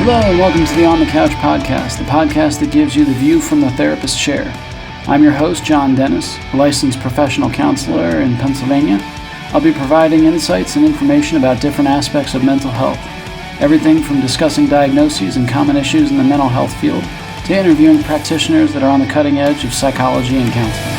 Hello and welcome to the On the Couch podcast, the podcast that gives you the view from the therapist's chair. I'm your host, John Dennis, a licensed professional counselor in Pennsylvania. I'll be providing insights and information about different aspects of mental health. Everything from discussing diagnoses and common issues in the mental health field to interviewing practitioners that are on the cutting edge of psychology and counseling.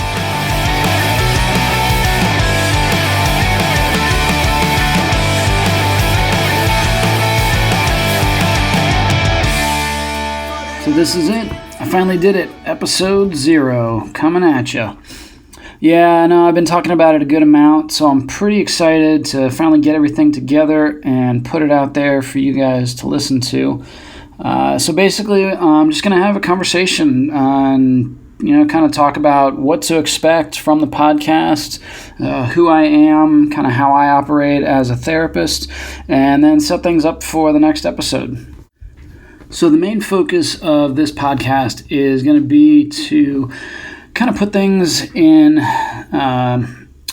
So this is it. I finally did it. Episode 0 coming at ya. Yeah, I know I've been talking about it a good amount, so I'm pretty excited to finally get everything together and put it out there for you guys to listen to. So basically, I'm just going to have a conversation and kind of talk about what to expect from the podcast, who I am, kind of how I operate as a therapist, and then set things up for the next episode. So the main focus of this podcast is going to be to kind of put things in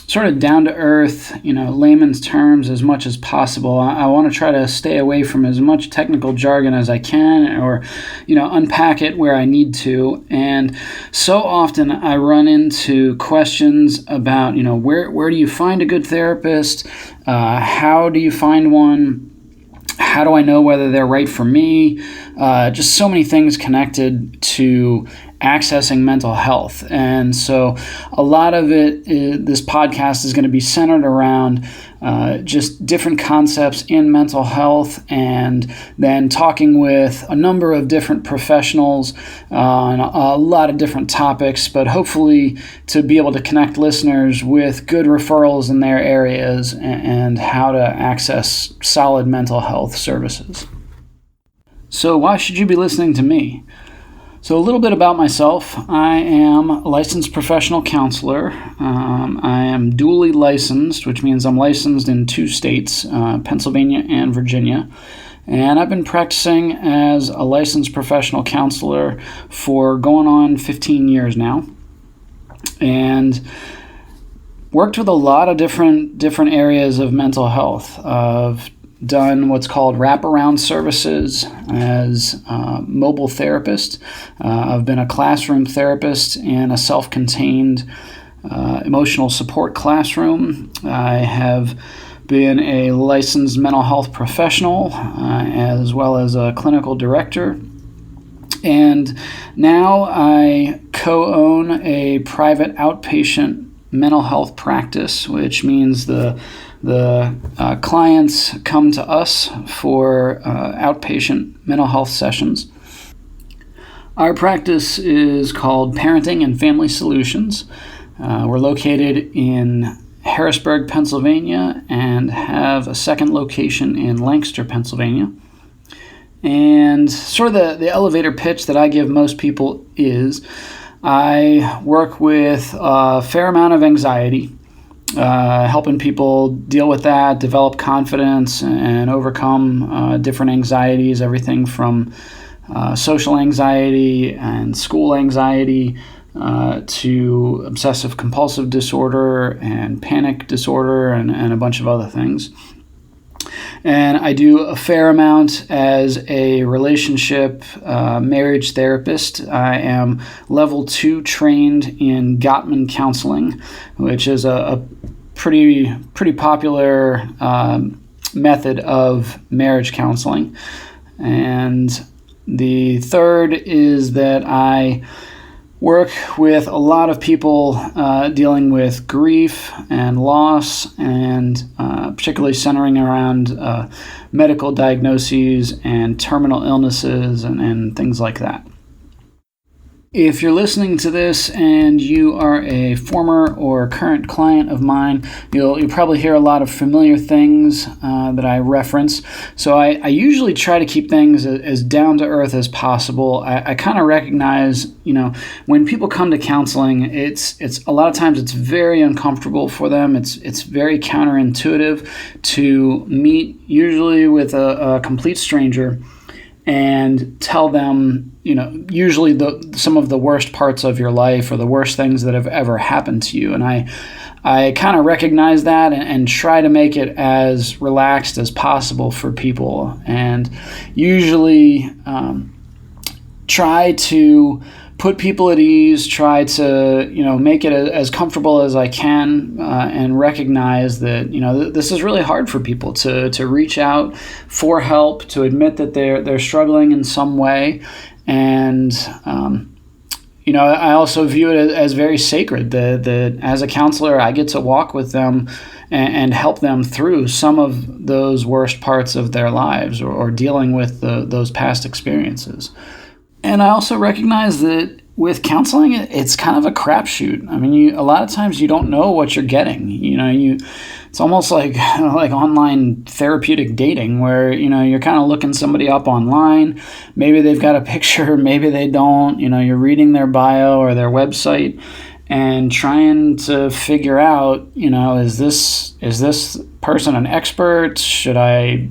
sort of down-to-earth, layman's terms as much as possible. I want to try to stay away from as much technical jargon as I can, or, unpack it where I need to. And so often I run into questions about, where do you find a good therapist? How do you find one? How do I know whether they're right for me? Just so many things connected to accessing mental health. And so a lot of this podcast is going to be centered around just different concepts in mental health, and then talking with a number of different professionals on a lot of different topics, but hopefully to be able to connect listeners with good referrals in their areas and how to access solid mental health services. So why should you be listening to me? So a little bit about myself. I am a licensed professional counselor. I am dually licensed, which means I'm licensed in 2 states, Pennsylvania and Virginia. And I've been practicing as a licensed professional counselor for going on 15 years now. And worked with a lot of different areas of mental health. I've done what's called wraparound services as a mobile therapist. I've been a classroom therapist in a self-contained emotional support classroom. I have been a licensed mental health professional as well as a clinical director. And now I co-own a private outpatient mental health practice, which means the clients come to us for outpatient mental health sessions. Our practice is called Parenting and Family Solutions. We're located in Harrisburg, Pennsylvania, and have a second location in Lancaster, Pennsylvania. And sort of the elevator pitch that I give most people is I work with a fair amount of anxiety, helping people deal with that, develop confidence, and overcome different anxieties, everything from social anxiety and school anxiety to obsessive compulsive disorder and panic disorder and a bunch of other things. And I do a fair amount as a relationship marriage therapist. I am level 2 trained in Gottman counseling, which is a pretty popular method of marriage counseling. And the third is that I work with a lot of people dealing with grief and loss, and particularly centering around medical diagnoses and terminal illnesses and things like that. If you're listening to this and you are a former or current client of mine, you'll probably hear a lot of familiar things that I reference. So I usually try to keep things as down to earth as possible. I kind of recognize, when people come to counseling, it's a lot of times it's very uncomfortable for them. It's very counterintuitive to meet usually with a complete stranger and tell them, usually some of the worst parts of your life or the worst things that have ever happened to you. And I kind of recognize that and try to make it as relaxed as possible for people, and usually try to put people at ease, try to, make it as comfortable as I can, and recognize that, this is really hard for people to reach out for help, to admit that they're struggling in some way. And, I also view it as very sacred that as a counselor, I get to walk with them and help them through some of those worst parts of their lives, or dealing with those past experiences. And I also recognize that with counseling, it's kind of a crapshoot. I mean, a lot of times you don't know what you're getting. It's almost like online therapeutic dating, where you're kind of looking somebody up online. Maybe they've got a picture, maybe they don't. You're reading their bio or their website and trying to figure out, is this person an expert? Should I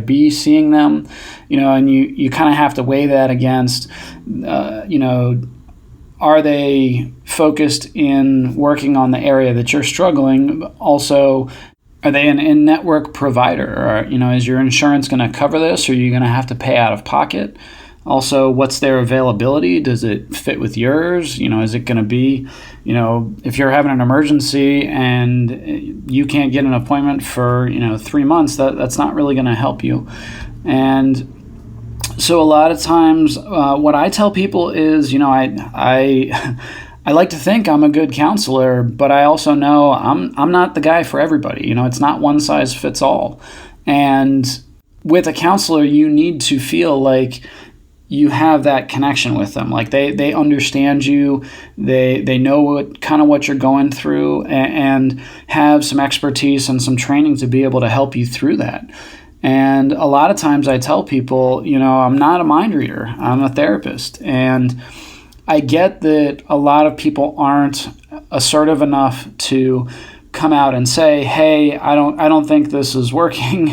be seeing them? And you kind of have to weigh that against, are they focused in working on the area that you're struggling? Also, are they an in-network provider? Or, is your insurance going to cover this, or are you going to have to pay out of pocket? Also, what's their availability? Does it fit with yours? Is it going to be, if you're having an emergency and you can't get an appointment for, 3 months, that's not really going to help you. And so a lot of times what I tell people is, I like to think I'm a good counselor, but I also know I'm not the guy for everybody. It's not one size fits all. And with a counselor, you need to feel like you have that connection with them. Like they understand you, they know what you're going through, and have some expertise and some training to be able to help you through that. And a lot of times I tell people, I'm not a mind reader, I'm a therapist. And I get that a lot of people aren't assertive enough to come out and say, hey, I don't think this is working.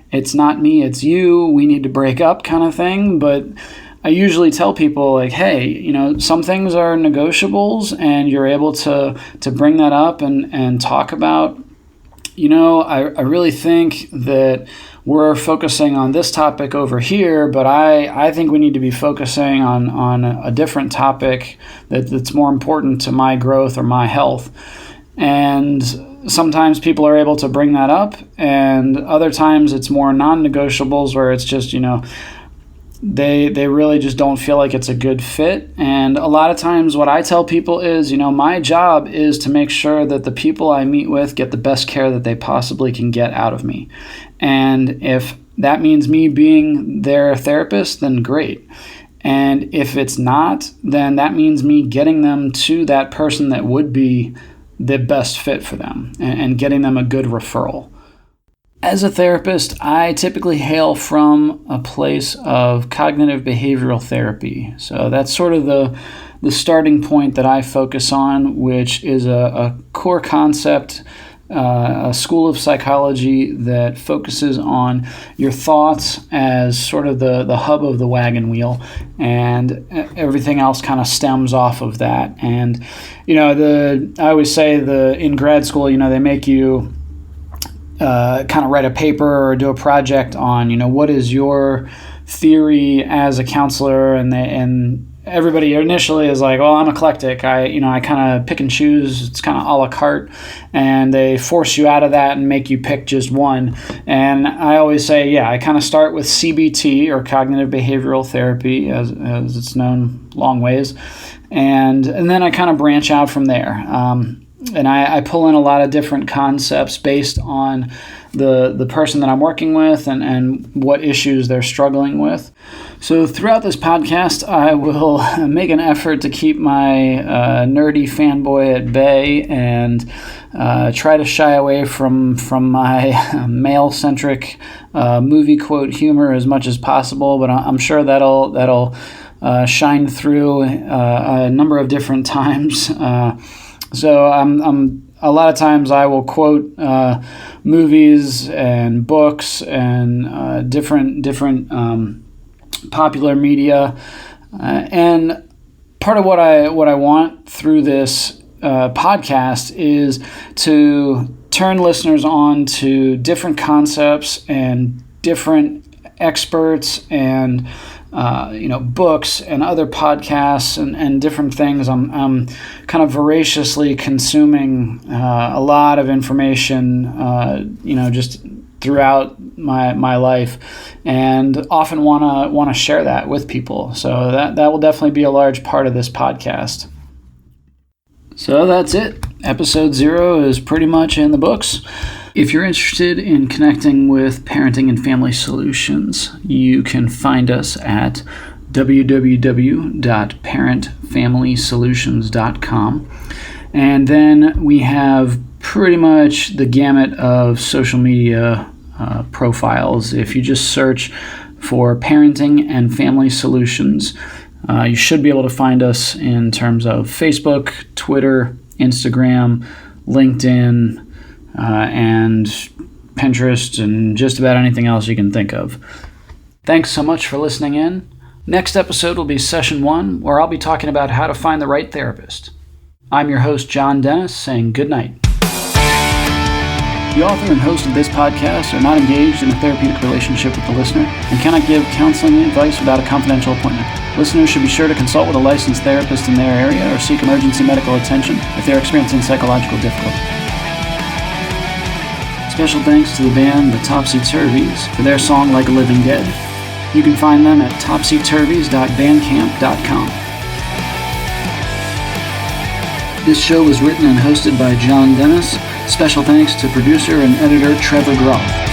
It's not me, it's you. We need to break up, kind of thing. But I usually tell people, like, hey, some things are negotiables, and you're able to bring that up and talk about. I really think that we're focusing on this topic over here, but I think we need to be focusing on a different topic that's more important to my growth or my health. And sometimes people are able to bring that up, and other times it's more non-negotiables, where it's just, they really just don't feel like it's a good fit. And a lot of times what I tell people is, my job is to make sure that the people I meet with get the best care that they possibly can get out of me. And if that means me being their therapist, then great. And if it's not, then that means me getting them to that person that would be the best fit for them, and getting them a good referral. As a therapist, I typically hail from a place of cognitive behavioral therapy. So that's sort of the starting point that I focus on, which is a core concept, a school of psychology that focuses on your thoughts as sort of the hub of the wagon wheel, and everything else kind of stems off of that. And I always say in grad school, they make you kind of write a paper or do a project on, what is your theory as a counselor, and everybody initially is like, well, I'm eclectic. I kind of pick and choose. It's kind of a la carte, and they force you out of that and make you pick just one. And I always say, yeah, I kind of start with CBT, or cognitive behavioral therapy, as it's known long ways, and then I kind of branch out from there. And I pull in a lot of different concepts based on the person that I'm working with and what issues they're struggling with. So throughout this podcast, I will make an effort to keep my nerdy fanboy at bay, and try to shy away from my male-centric movie quote humor as much as possible. But I'm sure that'll shine through a number of different times. So a lot of times I will quote movies and books and different popular media. And part of what I want through this podcast is to turn listeners on to different concepts and different experts and books and other podcasts and different things. I'm kind of voraciously consuming a lot of information, just throughout my life, and often want to share that with people. So that will definitely be a large part of this podcast. So that's it. Episode 0 is pretty much in the books. If you're interested in connecting with Parenting and Family Solutions, you can find us at www.parentfamilysolutions.com. And then we have pretty much the gamut of social media profiles. If you just search for Parenting and Family Solutions, you should be able to find us in terms of Facebook, Twitter, Instagram, LinkedIn, and Pinterest, and just about anything else you can think of. Thanks so much for listening in. Next episode will be Session 1, where I'll be talking about how to find the right therapist. I'm your host, John Dennis, saying good night. The author and host of this podcast are not engaged in a therapeutic relationship with the listener and cannot give counseling advice without a confidential appointment. Listeners should be sure to consult with a licensed therapist in their area or seek emergency medical attention if they are experiencing psychological difficulty. Special thanks to the band The Topsy-Turvies for their song Like a Living Dead. You can find them at topsyturvies.bandcamp.com. This show was written and hosted by John Dennis. Special thanks to producer and editor Trevor Groff.